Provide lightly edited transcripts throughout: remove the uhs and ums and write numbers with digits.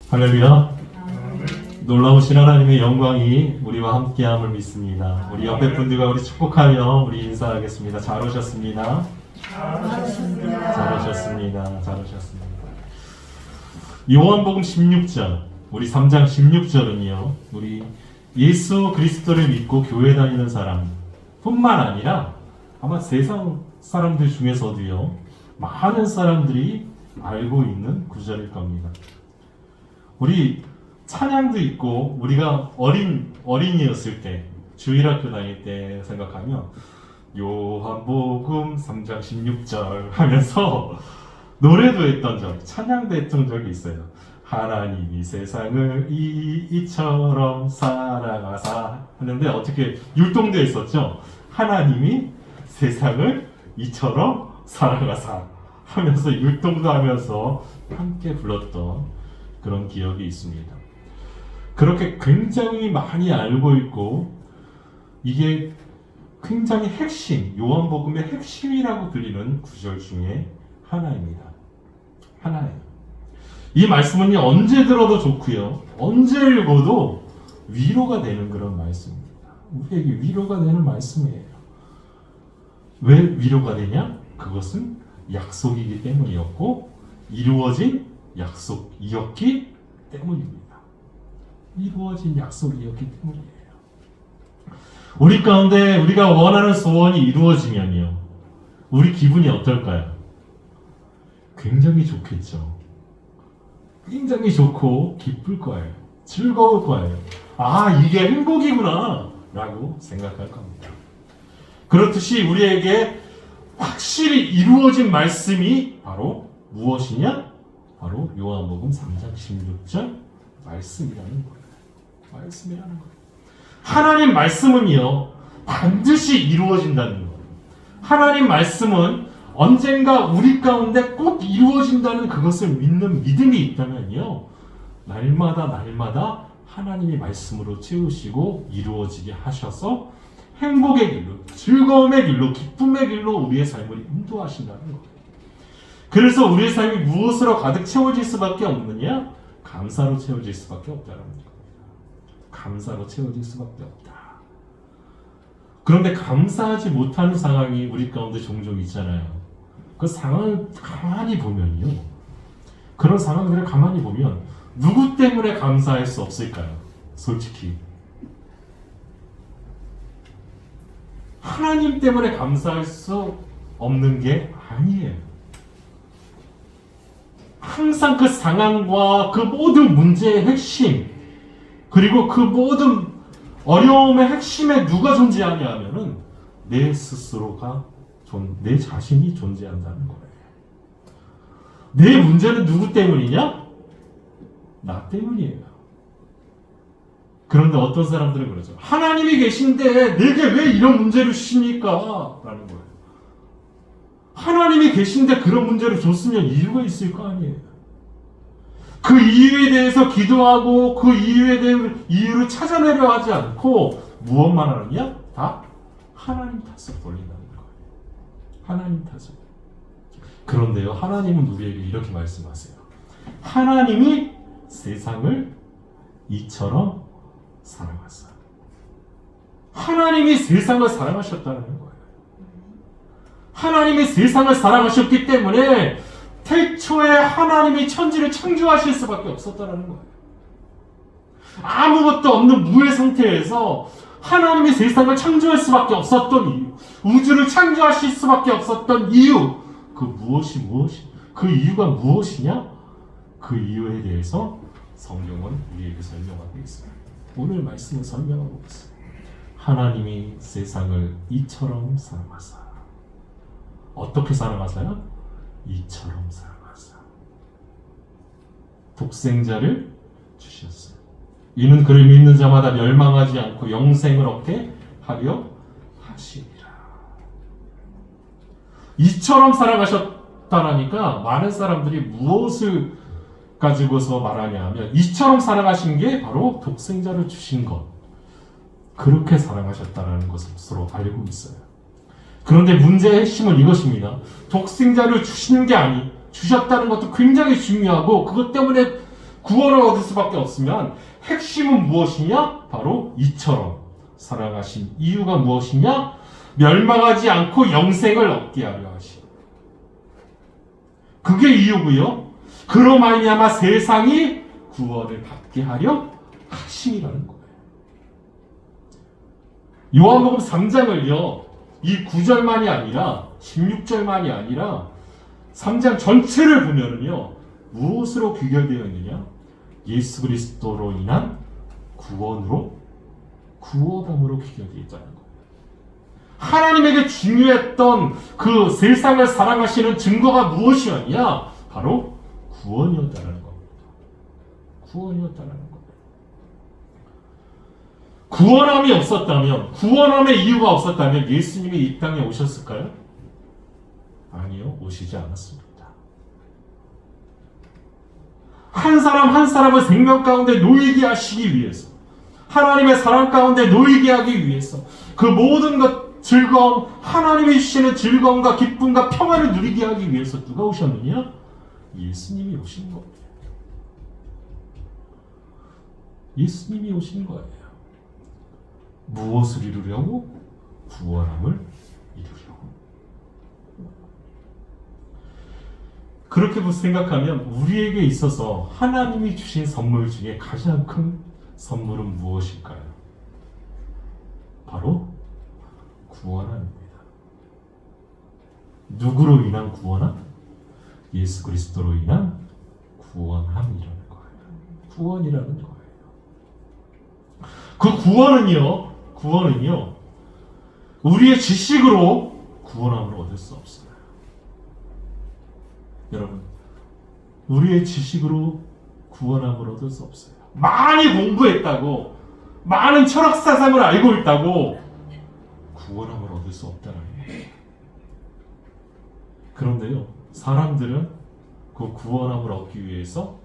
할렐루야. 놀라우신 하나님의 영광이 우리와 함께함을 믿습니다. 우리 옆에 분들과 우리 축복하며 우리 인사하겠습니다. 잘 오셨습니다. 잘 오셨습니다. 요한복음 16장, 우리 3장 16절은요, 우리 예수 그리스도를 믿고 교회 다니는 사람 뿐만 아니라 아마 세상 사람들 중에서도요, 많은 사람들이 알고 있는 구절일 겁니다. 우리 찬양도 있고, 우리가 어린이였을 때, 주일학교 다닐 때 생각하면 요한복음 3장 16절 하면서 노래도 했던 적, 찬양도 했던 적이 있어요. 하나님이 세상을 이처럼 사랑하사 하는데 어떻게 율동도 했었죠. 하나님이 세상을 이처럼 사랑하사 하면서 율동도 하면서 함께 불렀던 그런 기억이 있습니다. 그렇게 굉장히 많이 알고 있고, 이게 굉장히 핵심, 요한복음의 핵심이라고 불리는 구절 중에 하나입니다. 하나예요. 이 말씀은 언제 들어도 좋고요, 언제 읽어도 위로가 되는 그런 말씀입니다. 우리에게 위로가 되는 말씀이에요. 왜 위로가 되냐? 그것은 약속이기 때문이었고, 이루어진 약속이었기 때문입니다. 이루어진 약속이었기 때문이에요. 우리 가운데 우리가 원하는 소원이 이루어지면요, 우리 기분이 어떨까요? 굉장히 좋겠죠. 굉장히 좋고 기쁠 거예요. 즐거울 거예요. 아, 이게 행복이구나 라고 생각할 겁니다. 그렇듯이 우리에게 확실히 이루어진 말씀이 바로 무엇이냐? 바로 요한복음 3장 16절 말씀이라는 거예요. 말씀이라는 거예요. 하나님 말씀은요, 반드시 이루어진다는 거예요. 하나님 말씀은 언젠가 우리 가운데 꼭 이루어진다는 그것을 믿는 믿음이 있다면요, 날마다 하나님이 말씀으로 채우시고 이루어지게 하셔서 행복의 길로, 즐거움의 길로, 기쁨의 길로 우리의 삶을 인도하신다는 거예요. 그래서 우리의 삶이 무엇으로 가득 채워질 수밖에 없느냐? 감사로 채워질 수밖에 없다는 겁니다. 감사로 채워질 수밖에 없다. 그런데 감사하지 못하는 상황이 우리 가운데 종종 있잖아요. 그 상황을 가만히 보면요, 그런 상황들을 가만히 보면 누구 때문에 감사할 수 없을까요? 솔직히 하나님 때문에 감사할 수 없는 게 아니에요. 항상 그 상황과 그 모든 문제의 핵심, 그리고 그 모든 어려움의 핵심에 누가 존재하냐 하면은 내 스스로가, 내 자신이 존재한다는 거예요. 내 문제는 누구 때문이냐? 나 때문이에요. 그런데 어떤 사람들은 그러죠. 하나님이 계신데 내게 왜 이런 문제를 주십니까? 라는 거예요. 하나님이 계신데 그런 문제를 줬으면 이유가 있을 거 아니에요. 그 이유에 대해서 기도하고 그 이유에 대한 이유를 찾아내려 하지 않고 무엇만 하느냐? 다 하나님 탓을 돌린다는 거예요. 하나님 탓을. 그런데요, 하나님은 우리에게 이렇게 말씀하세요. 하나님이 세상을 이처럼 사랑하사. 하나님이 세상을 사랑하셨다는 거예요. 하나님이 세상을 사랑하셨기 때문에 태초에 하나님이 천지를 창조하실 수밖에 없었다는 거예요. 아무것도 없는 무의 상태에서 하나님이 세상을 창조할 수밖에 없었던 이유, 우주를 창조하실 수밖에 없었던 이유, 그 이유가 무엇이냐? 그 이유에 대해서 성경은 우리에게 설명하고 있어요. 오늘 말씀은 설명하고 있어요. 하나님이 세상을 이처럼 사랑하사. 어떻게 사랑하사요? 이처럼 사랑하사. 독생자를 주셨어요. 이는 그를 믿는 자마다 멸망하지 않고 영생을 얻게 하려 하시니라. 이처럼 사랑하셨다라니까 많은 사람들이 무엇을 가지고서 말하냐 하면, 이처럼 사랑하신 게 바로 독생자를 주신 것, 그렇게 사랑하셨다라는 것으로 알고 있어요. 그런데 문제의 핵심은 이것입니다. 독생자를 주시는 게 주셨다는 것도 굉장히 중요하고, 그것 때문에 구원을 얻을 수밖에 없으면 핵심은 무엇이냐? 바로 이처럼 사랑하신 이유가 무엇이냐? 멸망하지 않고 영생을 얻게 하려 하시. 그게 이유고요. 그로 말미암아 세상이 구원을 받게 하려 하심이라는 거예요. 요한복음 3장을요. 이 9절만이 아니라 16절만이 아니라 3장 전체를 보면은요. 무엇으로 귀결되어 있느냐? 예수 그리스도로 인한 구원함으로 귀결되어 있다는 거예요. 하나님에게 중요했던 그 세상을 사랑하시는 증거가 무엇이었냐? 바로 구원이었다는 겁니다. 구원이었다는 겁니다. 구원함이 없었다면, 구원함의 이유가 없었다면 예수님이 이 땅에 오셨을까요? 아니요, 오시지 않았습니다. 한 사람 한 사람을 생명 가운데 놓이게 하시기 위해서, 하나님의 사랑 가운데 놓이게 하기 위해서, 그 모든 것 즐거움, 하나님이 주시는 즐거움과 기쁨과 평안을 누리게 하기 위해서 누가 오셨느냐? 예수님이 오신 거예요. 예수님이 오신 거예요. 무엇을 이루려고? 구원함을 이루려고. 그렇게 생각하면 우리에게 있어서 하나님이 주신 선물 중에 가장 큰 선물은 무엇일까요? 바로 구원함입니다. 누구로 인한 구원함? 예수 그리스도로 인한 구원함이라는 거예요. 구원이라는 거예요. 그 구원은요, 우리의 지식으로 구원함을 얻을 수 없어요. 여러분, 우리의 지식으로 구원함을 얻을 수 없어요. 많이 공부했다고, 많은 철학 사상을 알고 있다고 구원함을 얻을 수 없다는 거예요. 그런데요, 사람들은 그 구원함을 얻기 위해서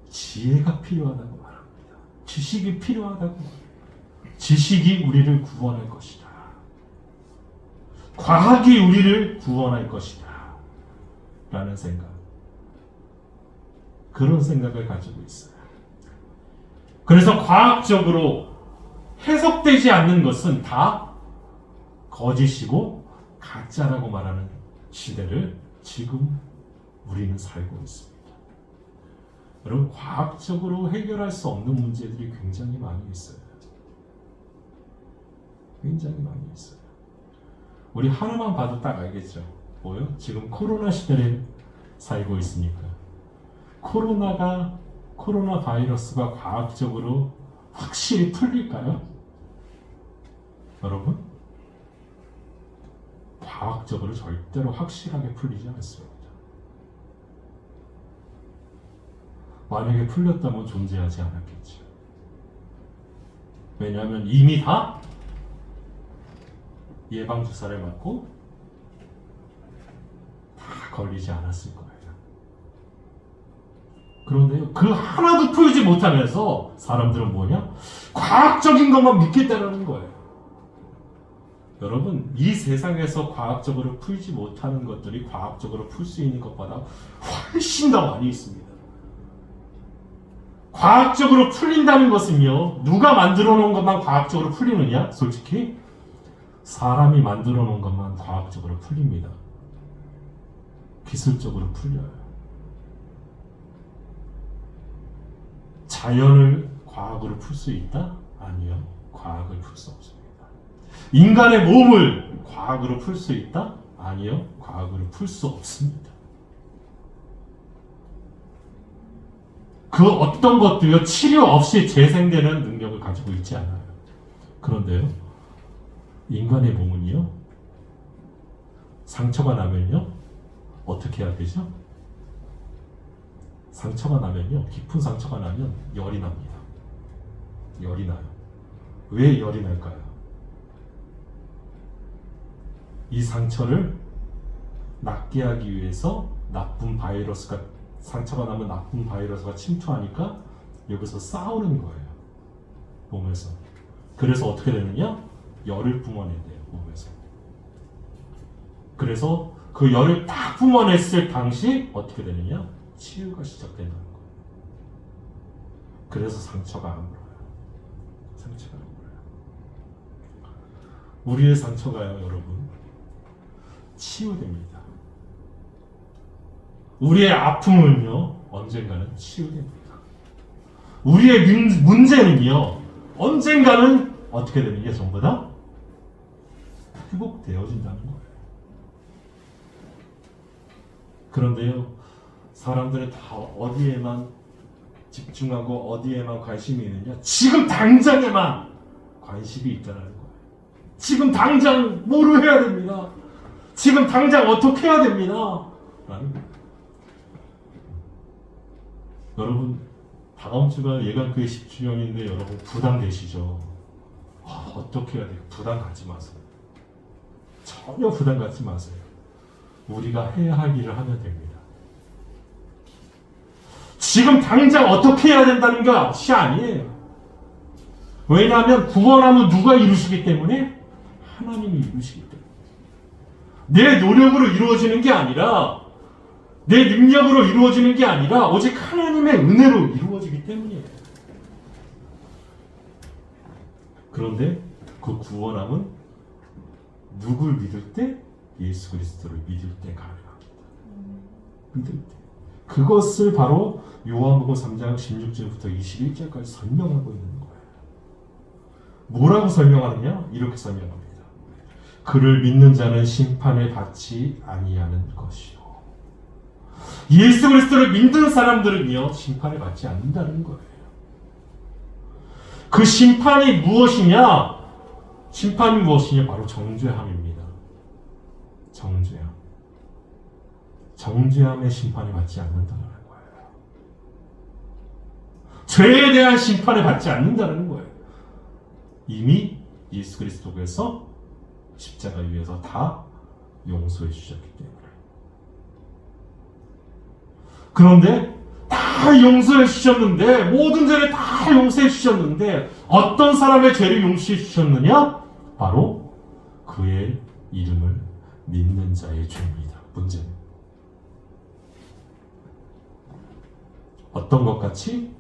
지혜가 필요하다고 말합니다. 지식이 필요하다고. 지식이 우리를 구원할 것이다. 과학이 우리를 구원할 것이다. 라는 생각. 그런 생각을 가지고 있어요. 그래서 과학적으로 해석되지 않는 것은 다 거짓이고 가짜라고 말하는 시대를 지금 우리는 살고 있습니다. 여러분, 과학적으로 해결할 수 없는 문제들이 굉장히 많이 있어요. 굉장히 많이 있어요. 우리 하나만 봐도 딱 알겠죠? 뭐요? 지금 코로나 시대를 살고 있으니까. 코로나 바이러스가 과학적으로 확실히 풀릴까요? 여러분? 과학적으로 절대로 확실하게 풀리지 않습니다. 만약에 풀렸다면 존재하지 않았겠죠. 왜냐하면 이미 다 예방주사를 맞고 다 걸리지 않았을 거예요. 그런데요, 그 하나도 풀지 못하면서 사람들은 뭐냐? 과학적인 것만 믿겠다는 거예요. 여러분, 이 세상에서 과학적으로 풀지 못하는 것들이 과학적으로 풀 수 있는 것보다 훨씬 더 많이 있습니다. 과학적으로 풀린다는 것은요, 누가 만들어 놓은 것만 과학적으로 풀리느냐? 솔직히 사람이 만들어 놓은 것만 과학적으로 풀립니다. 기술적으로 풀려요. 자연을 과학으로 풀 수 있다? 아니요. 과학을 풀 수 없습니다. 인간의 몸을 과학으로 풀 수 있다? 아니요. 과학으로 풀 수 없습니다. 그 어떤 것도요, 치료 없이 재생되는 능력을 가지고 있지 않아요. 그런데요, 인간의 몸은요, 상처가 나면요, 어떻게 해야 되죠? 상처가 나면요, 깊은 상처가 나면 열이 납니다. 열이 나요. 왜 열이 날까요? 이 상처를 낫게 하기 위해서 나쁜 바이러스가, 상처가 나면 나쁜 바이러스가 침투하니까 여기서 싸우는 거예요. 몸에서. 그래서 어떻게 되느냐? 열을 뿜어낸대요, 몸에서. 그래서 그 열을 딱 뿜어냈을 당시 어떻게 되느냐? 치유가 시작된다는 거예요. 그래서 상처가 안 물어요. 상처가 안 물어요. 우리의 상처가요, 여러분, 치유됩니다. 우리의 아픔은요, 언젠가는 치유됩니다. 우리의 문제는요, 언젠가는 어떻게 되는 게 전부 다 회복되어진다는 거예요. 그런데요, 사람들은 다 어디에만 집중하고 어디에만 관심이 있느냐? 지금 당장에만 관심이 있다는 거예요. 지금 당장 뭐를 해야 됩니다. 지금 당장 어떻게 해야 됩니다. 라는 거예요. 여러분, 다음 주가 예감교회 10주년인데 여러분 부담되시죠? 어떻게 해야 돼요? 부담 갖지 마세요. 전혀 부담 갖지 마세요. 우리가 해야 할 일을 하면 됩니다. 지금 당장 어떻게 해야 된다는 것이 아니에요. 왜냐하면 구원함은 누가 이루시기 때문에? 하나님이 이루시기 때문에. 내 노력으로 이루어지는 게 아니라, 내 능력으로 이루어지는 게 아니라 오직 하나님의 은혜로 이루어지기 때문이에요. 그런데 그 구원함은 누굴 믿을 때? 예수 그리스도를 믿을 때 가능합니다. 믿을 때. 그것을 바로 요한복음 3장 16절부터 21절까지 설명하고 있는 거예요. 뭐라고 설명하느냐? 이렇게 설명합니다. 그를 믿는 자는 심판을 받지 아니하는 것이요. 예수 그리스도를 믿는 사람들은요, 심판을 받지 않는다는 거예요. 그 심판이 무엇이냐? 심판이 무엇이냐? 바로 정죄함입니다. 정죄함. 정죄함의 심판을 받지 않는다는 거예요. 죄에 대한 심판을 받지 않는다는 거예요. 이미 예수 그리스도께서 십자가 위에서 다 용서해 주셨기 때문에. 그런데 다 용서해 주셨는데, 모든 죄를 다 용서해 주셨는데, 어떤 사람의 죄를 용서해 주셨느냐? 바로 그의 이름을 믿는 자의 죄입니다. 문제는 어떤 것 같이?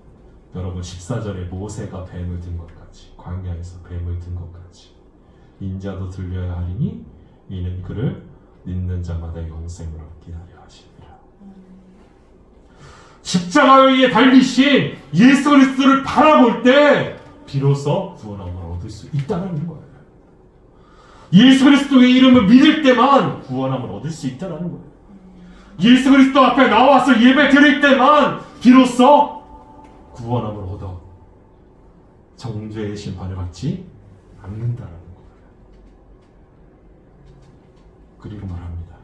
여러분 14절에 모세가 뱀을 든 것 같이, 광야에서 뱀을 든 것 같이, 인자도 들려야 하리니 이는 그를 믿는 자마다 영생을 얻게 하려 하십니다. 십자가 위에 달리신 예수 그리스도를 바라볼 때 비로소 구원함을 얻을 수 있다는 거예요. 예수 그리스도의 이름을 믿을 때만 구원함을 얻을 수 있다는 거예요. 예수 그리스도 앞에 나와서 예배 드릴 때만 비로소 구원함을 얻어 정죄의 심판을 받지 않는다는 거예요. 그리고 말합니다.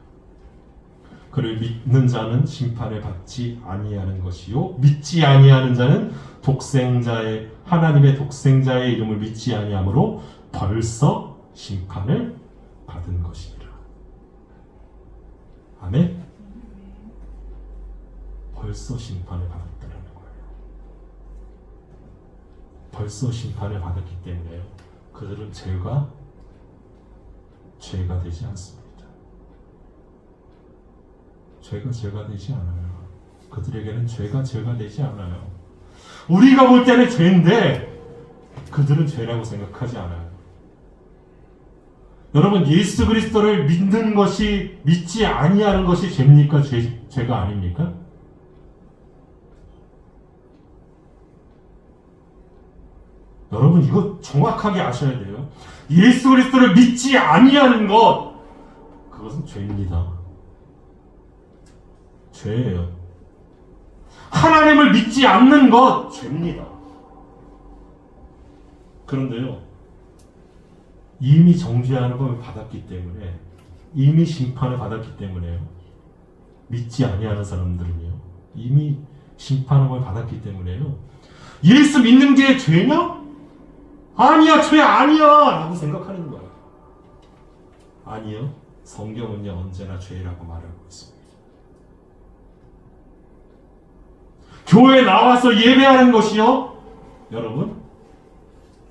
그를 믿는 자는 심판을 받지 아니하는 것이요, 믿지 아니하는 자는 독생자의, 하나님의 독생자의 이름을 믿지 아니하므로 벌써 심판을 받은 것이니라. 아멘. 벌써 심판을 받았다는 거예요. 벌써 심판을 받았기 때문에 그들은 죄가 되지 않습니다. 죄가 되지 않아요. 그들에게는 죄가 되지 않아요. 우리가 볼 때는 죄인데 그들은 죄라고 생각하지 않아요. 여러분, 예수 그리스도를 믿는 것이, 믿지 아니하는 것이 죄입니까? 죄가 아닙니까? 여러분, 이거 정확하게 아셔야 돼요. 예수 그리스도를 믿지 아니하는 것, 그것은 죄입니다. 죄예요. 하나님을 믿지 않는 것, 죄입니다. 그런데요, 이미 정죄하는 걸 받았기 때문에, 이미 심판을 받았기 때문에요, 믿지 아니하는 사람들은요, 이미 심판을 받았기 때문에요, 예수 믿는 게 죄냐? 아니야, 죄 아니야! 라고 생각하는 거예요. 아니요, 성경은요, 언제나 죄라고 말하고 있습니다. 교회에 나와서 예배하는 것이요, 여러분,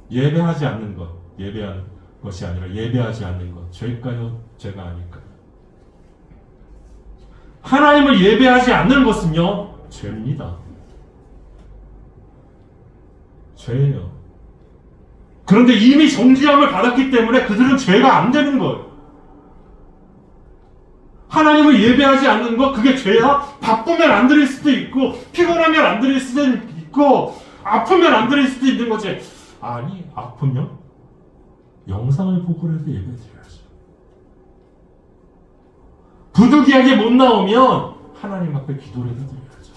예배하지 않는 것, 예배하는 것이 아니라 예배하지 않는 것, 죄일까요? 죄가 아닐까요? 하나님을 예배하지 않는 것은요, 죄입니다. 죄예요. 그런데 이미 정죄함을 받았기 때문에 그들은 죄가 안 되는 거예요. 하나님을 예배하지 않는 거 그게 죄야? 바쁘면 안 드릴 수도 있고 피곤하면 안 드릴 수도 있고 아프면 안 드릴 수도 있는 거지. 아니, 아프면 영상을 보고라도 예배드려야죠. 부득이하게 못 나오면 하나님 앞에 기도라도 드려야죠.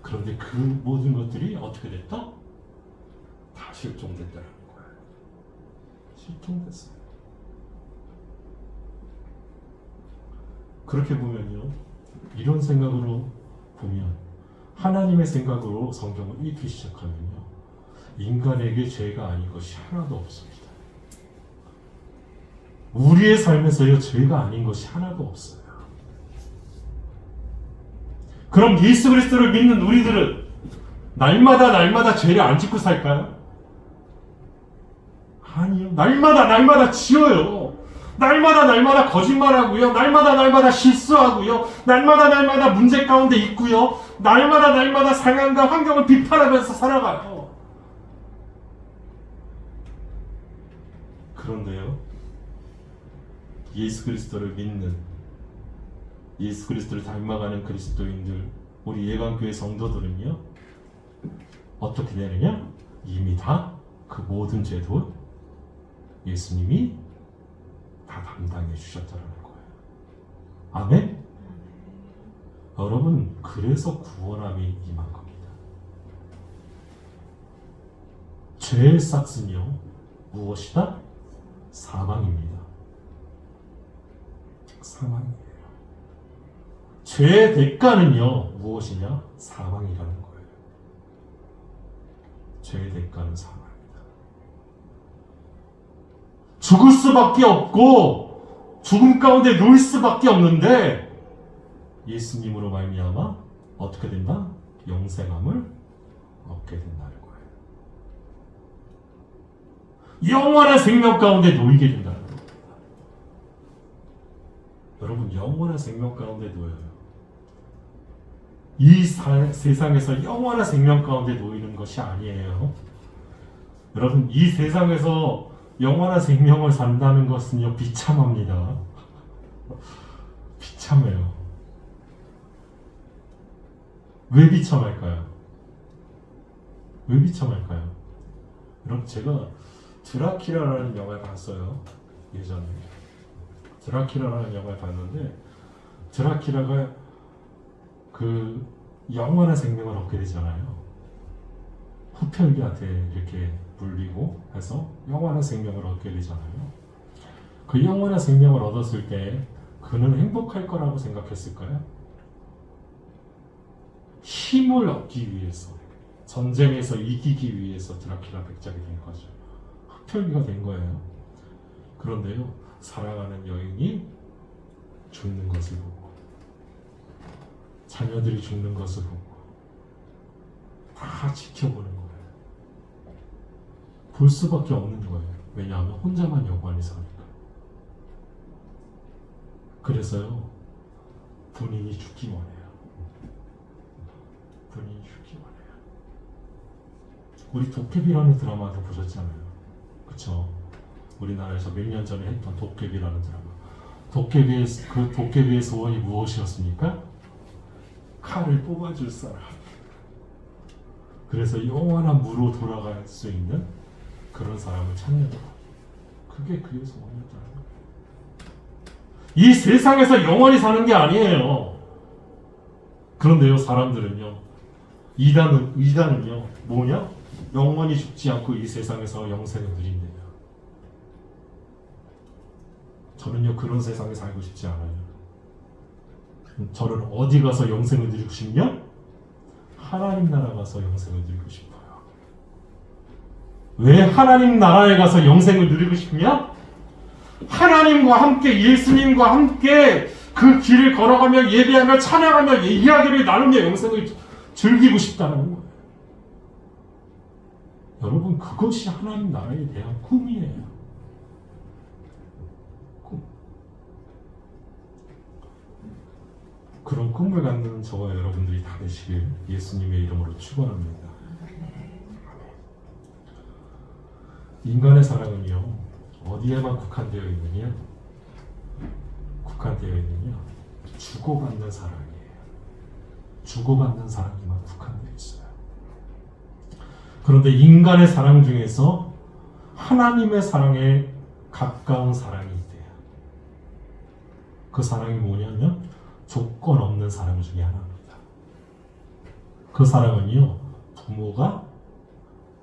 그런데 그 모든 것들이 어떻게 됐다? 다 실종됐다는 거예요. 실종됐어요. 그렇게 보면요, 이런 생각으로 보면 하나님의 생각으로 성경을 읽기 시작하면요, 인간에게 죄가 아닌 것이 하나도 없습니다. 우리의 삶에서요, 죄가 아닌 것이 하나도 없어요. 그럼 예수 그리스도를 믿는 우리들은 날마다 죄를 안 짓고 살까요? 아니요. 날마다 지어요. 날마다 거짓말하고요. 날마다 실수하고요. 날마다 문제 가운데 있고요. 날마다 상황과 환경을 비판하면서 살아가요. 그런데요, 예수 그리스도를 믿는, 예수 그리스도를 닮아가는 그리스도인들, 우리 예강교회 성도들은요, 어떻게 되느냐? 이미 다 그 모든 죄도 예수님이 다 담당해 주셨다는 거예요. 아멘? 여러분, 그래서 구원함이 임한 겁니다. 죄의 싹은요, 무엇이다? 사망입니다. 사망이에요. 죄의 대가는요, 무엇이냐? 사망이라는 거예요. 죄의 대가는 사망입니다. 죽을 수밖에 없고 죽음 가운데 놓일 수밖에 없는데 예수님으로 말미암아 어떻게 된다? 영생함을 얻게 된다는 거예요. 영원한 생명 가운데 놓이게 된다는 겁니다. 여러분, 영원한 생명 가운데 놓여요. 이 세상에서 영원한 생명 가운데 놓이는 것이 아니에요. 여러분, 이 세상에서 영원한 생명을 산다는 것은요, 비참합니다. 비참해요. 왜 비참할까요? 왜 비참할까요? 여러분, 제가 드라큘라라는 영화를 봤어요. 예전에. 드라큘라라는 영화를 봤는데, 드라큘라가 그 영원한 생명을 얻게 되잖아요. 흡혈귀한테 이렇게 물리고 해서 영원한 생명을 얻게 되잖아요. 그 영원한 생명을 얻었을 때 그는 행복할 거라고 생각했을까요? 힘을 얻기 위해서, 전쟁에서 이기기 위해서 드라큘라 백작이 된 거죠. 흡혈귀가 된 거예요. 그런데요, 사랑하는 여인이 죽는 것을 보고, 자녀들이 죽는 것을 보고 다 지켜보는 거예요. 볼 수밖에 없는 거예요. 왜냐하면 혼자만 영원히 사니까. 그래서요, 본인이 죽기 원해요. 본인이 죽기 원해요. 우리 도깨비라는 드라마도 보셨잖아요. 그쵸? 우리나라에서 몇 년 전에 했던 도깨비라는 드라마. 그 도깨비의 소원이 무엇이었습니까? 칼을 뽑아줄 사람. 그래서 영원한 무로 돌아갈 수 있는 그런 사람을 찾는 것. 그게 그의 소원이었다는 거예요. 이 세상에서 영원히 사는 게 아니에요. 그런데요, 사람들은요, 이단은요, 뭐냐? 영원히 죽지 않고 이 세상에서 영생을 누린대요. 저는요, 그런 세상에 살고 싶지 않아요. 저는 어디 가서 영생을 누리고 싶냐? 하나님 나라 가서 영생을 누리고 싶어요. 왜 하나님 나라에 가서 영생을 누리고 싶냐? 하나님과 함께, 예수님과 함께 그 길을 걸어가며 예배하며 찬양하며 이야기를 나누며 영생을 즐기고 싶다는 거예요. 여러분, 그것이 하나님 나라에 대한 꿈이에요. 꿈. 그런 꿈을 갖는 저와 여러분들이 다 되시길 예수님의 이름으로 축원합니다. 인간의 사랑은요, 어디에만 국한되어 있느냐? 국한되어 있느냐? 주고받는 사랑이에요. 주고받는 사랑에만 국한되어 있어요. 그런데 인간의 사랑 중에서 하나님의 사랑에 가까운 사랑이 있대요. 그 사랑이 뭐냐면 조건 없는 사랑 중에 하나입니다. 그 사랑은요, 부모가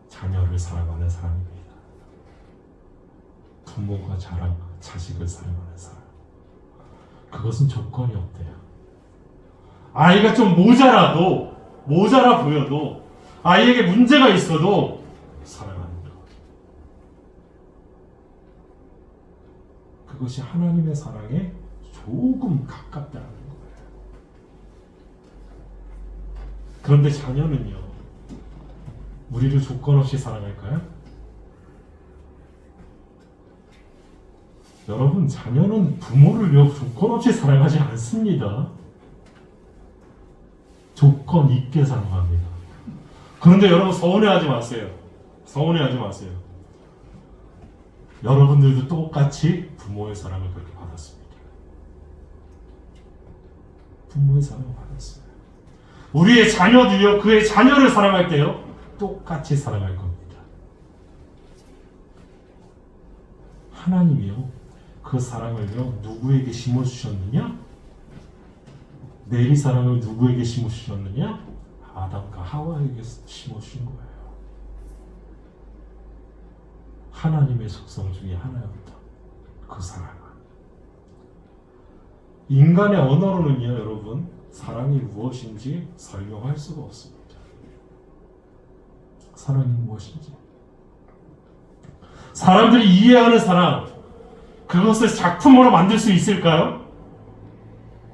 자녀를 사랑하는 사랑입니다. 부모가 자식을 사랑하는 사랑. 그것은 조건이 없대요. 아이가 좀 모자라 보여도, 아이에게 문제가 있어도 사랑하는 것. 그것이 하나님의 사랑에 조금 가깝다는 거예요. 그런데 자녀는요, 우리를 조건 없이 사랑할까요? 여러분, 자녀는 부모를요, 조건 없이 사랑하지 않습니다. 조건 있게 사랑합니다. 그런데 여러분, 서운해하지 마세요. 서운해하지 마세요. 여러분들도 똑같이 부모의 사랑을 그렇게 받았습니다. 부모의 사랑을 받았어요. 우리의 자녀도요, 그의 자녀를 사랑할 때요, 똑같이 사랑할 겁니다. 하나님이요, 그 사랑을요, 누구에게 심어주셨느냐? 내리 사랑을 누구에게 심어주셨느냐? 아담과 하와에게 심어주신 거예요. 하나님의 속성 중에 하나였다. 그 사랑은. 인간의 언어로는요, 여러분, 사랑이 무엇인지 설명할 수가 없습니다. 사랑이 무엇인지. 사람들이 이해하는 사랑, 그것을 작품으로 만들 수 있을까요?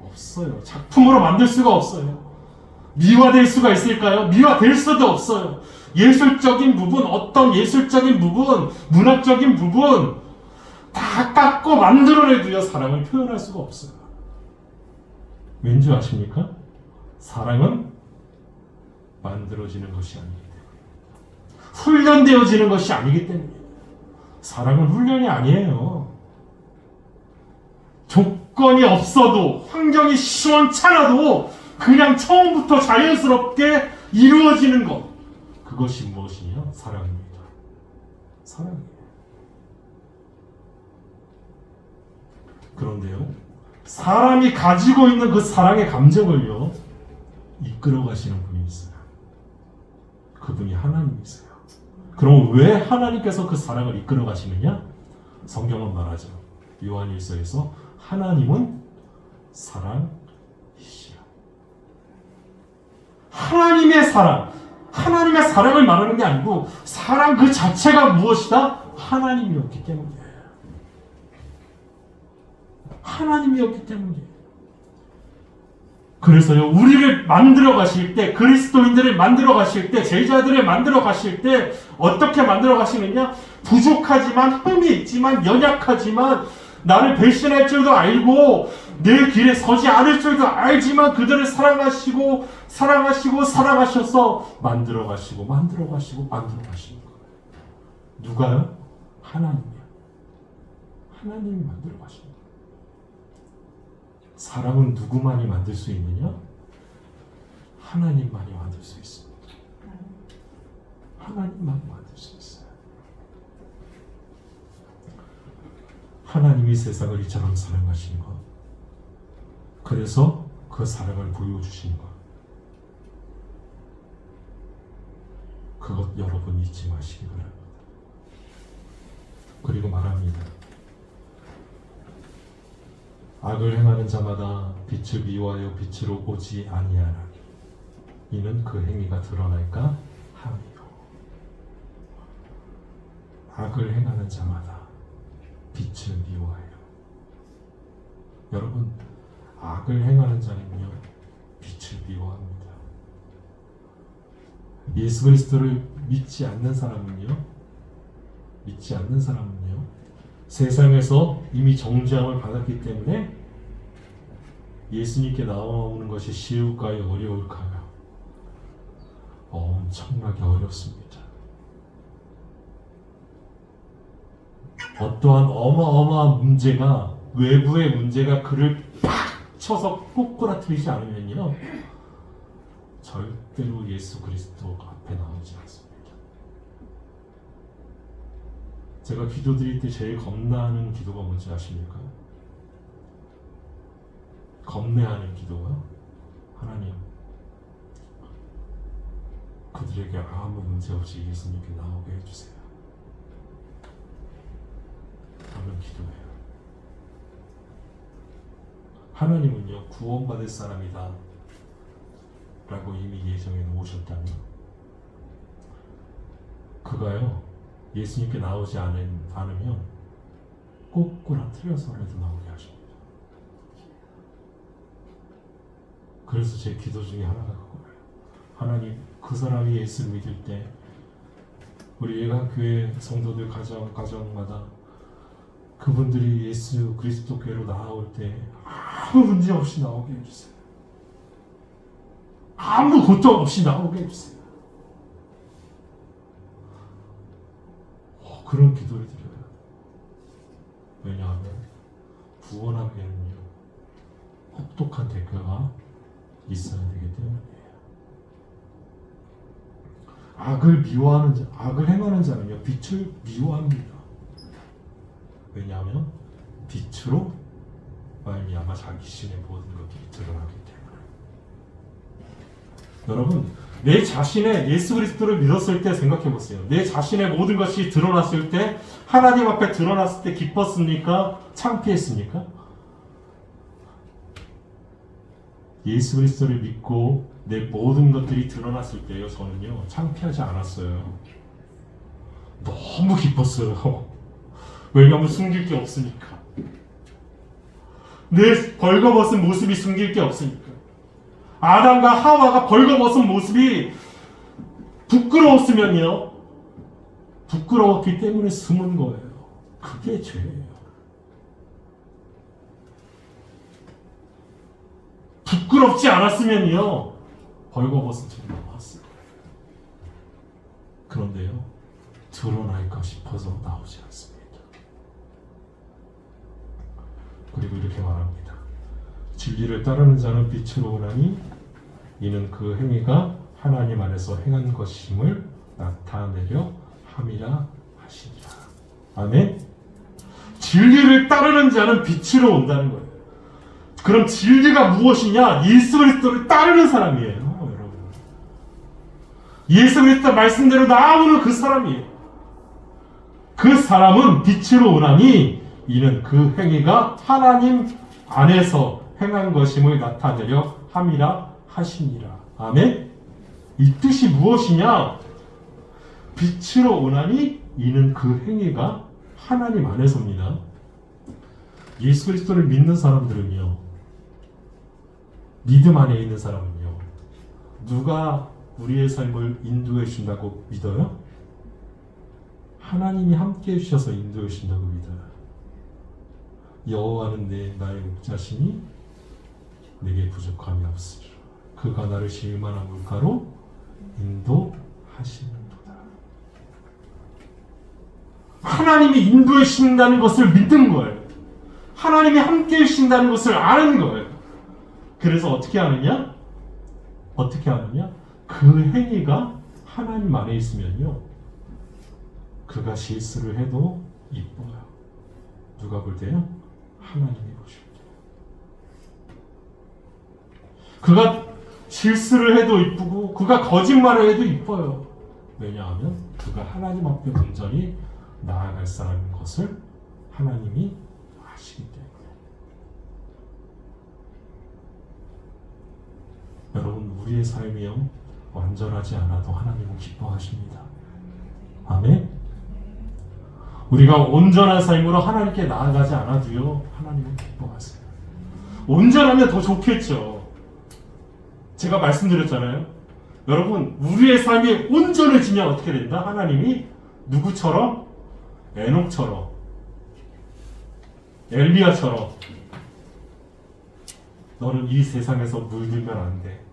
없어요. 작품으로 만들 수가 없어요. 미화될 수가 있을까요? 미화될 수도 없어요. 예술적인 부분, 어떤 예술적인 부분, 문학적인 부분 다 깎고 만들어내도요, 사랑을 표현할 수가 없어요. 왠지 아십니까? 사랑은 만들어지는 것이 아니기 때문에, 훈련되어지는 것이 아니기 때문에. 사랑은 훈련이 아니에요. 조건이 없어도, 환경이 시원찮아도 그냥 처음부터 자연스럽게 이루어지는 것. 그것이 무엇이냐? 사랑입니다. 사랑이에요. 그런데요, 사람이 가지고 있는 그 사랑의 감정을요, 이끌어 가시는 분이 있어요. 그분이 하나님이세요. 그럼 왜 하나님께서 그 사랑을 이끌어 가시느냐? 성경은 말하죠. 요한일서에서 하나님은 사랑이시라. 하나님의 사랑을 말하는 게 아니고, 사랑 그 자체가 무엇이다? 하나님이었기 때문이에요. 하나님이었기 때문이에요. 그래서요, 우리를 만들어 가실 때, 그리스도인들을 만들어 가실 때, 제자들을 만들어 가실 때 어떻게 만들어 가시느냐? 부족하지만, 흠이 있지만, 연약하지만, 나를 배신할 줄도 알고 내 길에 서지 않을 줄도 알지만 그들을 사랑하셔서 만들어 가시는 거예요. 누가요? 하나님이요. 하나님이 만들어 가시는 거예요. 사랑은 누구만이 만들 수 있느냐? 하나님만이 만들 수 있습니다. 하나님만이 만들 수 있어요. 하나님이 세상을 이처럼 사랑하신 것, 그래서 그 사랑을 보여주신 것, 그것 여러분 잊지 마시기 바랍니다. 그리고 말합니다. 악을 행하는 자마다 빛을 미워하여 빛으로 오지 아니하나니 이는 그 행위가 드러날까 함이요. 악을 행하는 자마다 빛을 미워해요. 여러분, 악을 행하는 자는요, 빛을 미워합니다. 예수 그리스도를 믿지 않는 사람은요, 세상에서 이미 정죄함을 받았기 때문에 예수님께 나오는 것이 쉬울까요? 어려울까요? 엄청나게 어렵습니다. 어떠한 어마어마한 문제가, 외부의 문제가 그를 팍 쳐서 꼬꾸라뜨리지 않으면요, 절대로 예수 그리스도 앞에 나오지 않습니다. 제가 기도 드릴 때 제일 겁나는 기도가 뭔지 아십니까? 겁내하는 기도가, 하나님, 그들에게 아무 문제 없이 예수님께 나오게 해주세요. 라는 기도해요. 하나님은요, 구원받을 사람이다 라고 이미 예정해 놓으셨다면, 그가요, 예수님께 나오지 않으면 꼬꾸라뜨려서라도 나오게 하십니다. 그래서 제 기도 중에 하나가 그거예요. 하나님, 그 사람이 예수를 믿을 때 우리 예강교회 성도들 가정마다 그분들이 예수 그리스도 교회로 나올 때 아무 문제 없이 나오게 해주세요. 아무 고통 없이 나오게 해주세요. 그런 기도를 드려요. 왜냐하면 구원하기에는요, 혹독한 대가가 있어야 되기 때문이에요. 악을 행하는 자는요, 빛을 미워합니다. 왜냐하면 빛으로 말미암아 자기 신의 모든 것들이 드러나기 때문에. 여러분, 내 자신의 예수 그리스도를 믿었을 때 생각해 보세요. 내 자신의 모든 것이 드러났을 때, 하나님 앞에 드러났을 때 기뻤습니까? 창피했습니까? 예수 그리스도를 믿고 내 모든 것들이 드러났을 때요, 저는요, 창피하지 않았어요. 너무 기뻤어요. 왜냐하면 숨길 게 없으니까. 내 벌거벗은 모습이 숨길 게 없으니까. 아담과 하와가 벌거벗은 모습이 부끄러웠으면요, 부끄러웠기 때문에 숨은 거예요. 그게 죄예요. 부끄럽지 않았으면요, 벌거벗은 채로 나왔을 거예요. 그런데요, 드러날까 싶어서 나오지 않습니다. 그리고 이렇게 말합니다. 진리를 따르는 자는 빛으로 오나니 이는 그 행위가 하나님 안에서 행한 것임을 나타내려 함이라 하시니라. 아멘. 진리를 따르는 자는 빛으로 온다는 거예요. 그럼 진리가 무엇이냐? 예수 그리스도를 따르는 사람이에요, 여러분. 예수 그리스도 말씀대로 나아오는 그 사람이에요. 그 사람은 빛으로 오나니 이는 그 행위가 하나님 안에서 행한 것임을 나타내려 함이라 하시니라. 아멘. 이 뜻이 무엇이냐? 빛으로 오나니 이는 그 행위가 하나님 안에서입니다. 예수 그리스도를 믿는 사람들은요, 믿음 안에 있는 사람은요, 누가 우리의 삶을 인도해 준다고 믿어요? 하나님이 함께 해주셔서 인도해 주신다고 믿어요. 여호와는 나의 목자시니 내게 부족함이 없으리라. 그가 나를 실만한 물가로 인도하시는도다. 하나님이 인도해 주신다는 것을 믿는 거예요. 하나님이 함께 해주신다는 것을 아는 거예요. 그래서 어떻게 하느냐? 그 행위가 하나님 안에 있으면요, 그가 실수를 해도 이뻐요. 누가 볼 때요? 하나님이 보실 때. 그가 실수를 해도 이쁘고 그가 거짓말을 해도 이뻐요. 왜냐하면 그가 하나님 앞에 온전히 나아갈 사람인 것을 하나님이 아시기 때문에. 여러분, 우리의 삶이요, 완전하지 않아도 하나님은 기뻐하십니다. 아멘. 우리가 온전한 삶으로 하나님께 나아가지 않아도요, 하나님은 기뻐하세요. 온전하면 더 좋겠죠. 제가 말씀드렸잖아요. 여러분, 우리의 삶이 온전해지면 어떻게 된다? 하나님이 누구처럼? 에녹처럼, 엘리야처럼 너는 이 세상에서 물들면 안 돼.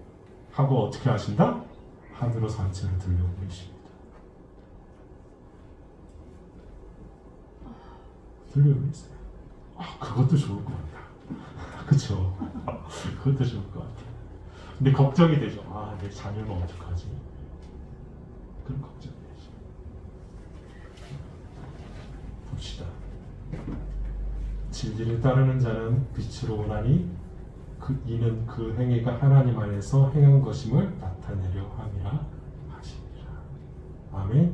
하고 어떻게 하신다? 하늘로 산채를 들려보내십니다. 들려보내세요. 그것도 좋을 것 같다. 그쵸? 그것도 좋을 것 같아. 근데 걱정이 되죠. 내 자녀는 어떡하지? 그런 걱정이 되죠. 봅시다. 진리를 따르는 자는 빛으로 오나니 이는 그 행위가 하나님 안에서 행한 것임을 나타내려 함이라 하시니라. 아멘.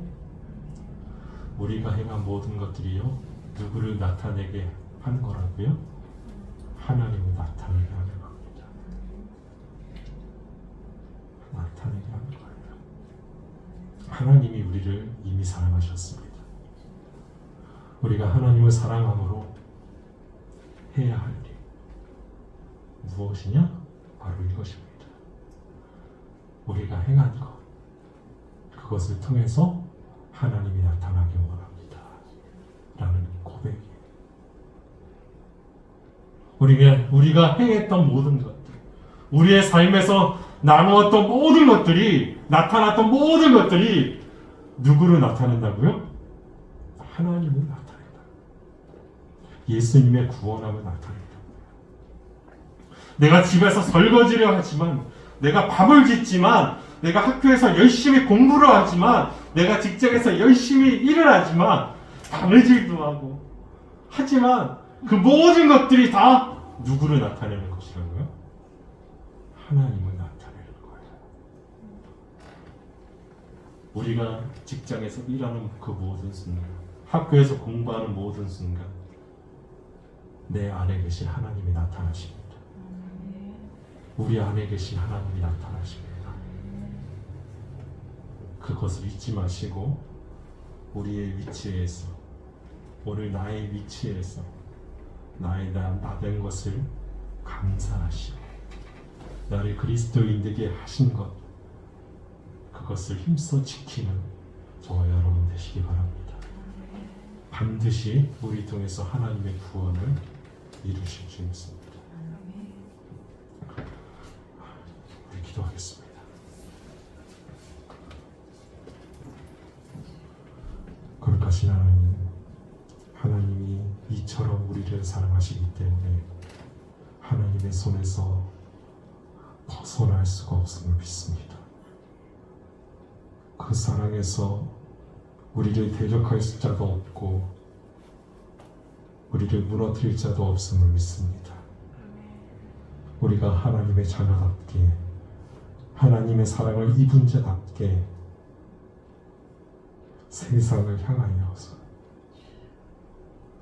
우리가 행한 모든 것들이요 누구를 나타내게 하는 거라고요? 하나님을 나타내게 하는 겁니다. 나타내게 하는 거예요. 하나님이 우리를 이미 사랑하셨습니다. 우리가 하나님을 사랑함으로 해야 할 일 무엇이냐? 바로 이것입니다. 우리가 행한 것, 그것을 통해서 하나님이 나타나기 원합니다. 라는 고백이에요. 우리가 행했던 모든 것들, 우리의 삶에서 나누었던 모든 것들이, 나타났던 모든 것들이 누구를 나타낸다고요? 하나님을 나타낸다. 예수님의 구원함을 나타낸다. 내가 집에서 설거지를 하지만, 내가 밥을 짓지만, 내가 학교에서 열심히 공부를 하지만, 내가 직장에서 열심히 일을 하지만, 바느질도 하고 하지만 그 모든 것들이 다 누구를 나타내는 것이라고요? 하나님을 나타내는 거예요. 우리가 직장에서 일하는 그 모든 순간, 학교에서 공부하는 모든 순간 내 안에 계신 하나님이 나타나십니다. 우리 안에 계신 하나님이 나타나십니다. 그것을 잊지 마시고 우리의 위치에서, 오늘 나의 위치에서 나의 나 된 것을 감사하시고 나를 그리스도인 되게 하신 것, 그것을 힘써 지키는 저와 여러분 되시기 바랍니다. 반드시 우리 통해서 하나님의 구원을 이루실 수 있습니다. 우리 기도하겠습니다. 거룩하신 하나님, 하나님이 이처럼 우리를 사랑하시기 때문에 하나님의 손에서 벗어날 수가 없음을 믿습니다. 그 사랑에서 우리를 대적할 자도 없고 우리를 무너뜨릴 자도 없음을 믿습니다. 우리가 하나님의 자녀답게, 하나님의 사랑을 입은 자답게 세상을 향하여서,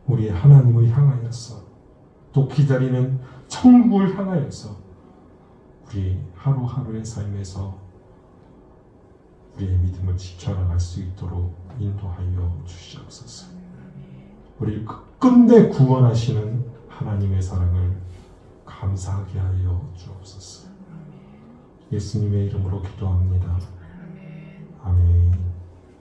우리 하나님을 향하여서, 또 기다리는 천국을 향하여서 우리 하루하루의 삶에서 우리의 믿음을 지켜나갈 수 있도록 인도하여 주시옵소서. 우리를 끝끝내 구원하시는 하나님의 사랑을 감사하게 하여 주옵소서. 예수님의 이름으로 기도합니다. 아멘.